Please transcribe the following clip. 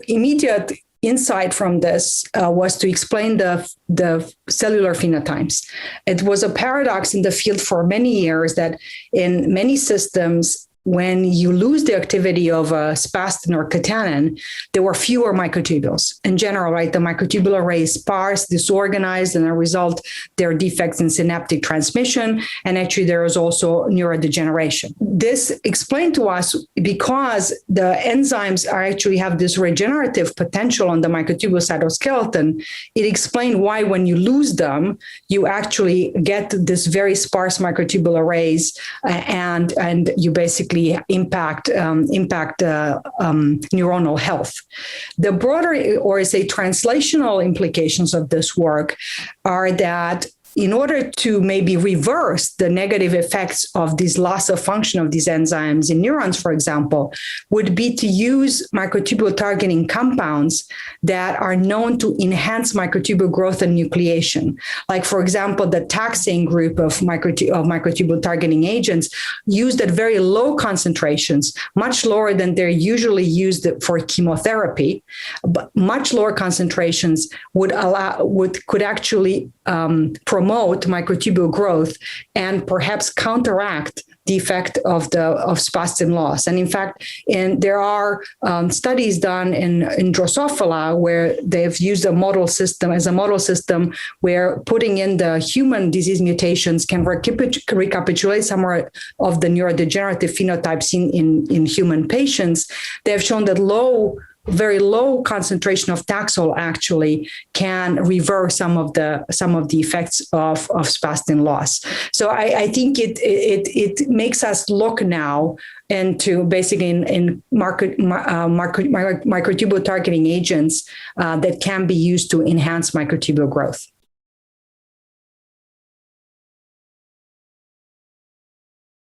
immediate insight from this was to explain the cellular phenotypes. It was a paradox in the field for many years that in many systems, when you lose the activity of a spastin or katanin, there were fewer microtubules. In general, right, the microtubule array is sparse, disorganized, and as a result, there are defects in synaptic transmission, and actually there is also neurodegeneration. This explained to us because the enzymes actually have this regenerative potential on the microtubule cytoskeleton. It explained why when you lose them, you actually get this very sparse microtubule arrays, and you basically impact neuronal health. The broader, or say translational implications of this work are that in order to maybe reverse the negative effects of this loss of function of these enzymes in neurons, for example, would be to use microtubule targeting compounds that are known to enhance microtubule growth and nucleation. Like, for example, the taxane group of microtubule targeting agents used at very low concentrations, much lower than they're usually used for chemotherapy, but much lower concentrations could actually promote microtubule growth and perhaps counteract the effect of spastin loss. And in fact, there are studies done in Drosophila where they've used a model system where putting in the human disease mutations can recapitulate some of the neurodegenerative phenotypes seen in human patients. They've shown that very low concentration of Taxol actually can reverse some of the effects of spastin loss. So I think it makes us look now into basically in microtubule targeting agents that can be used to enhance microtubule growth.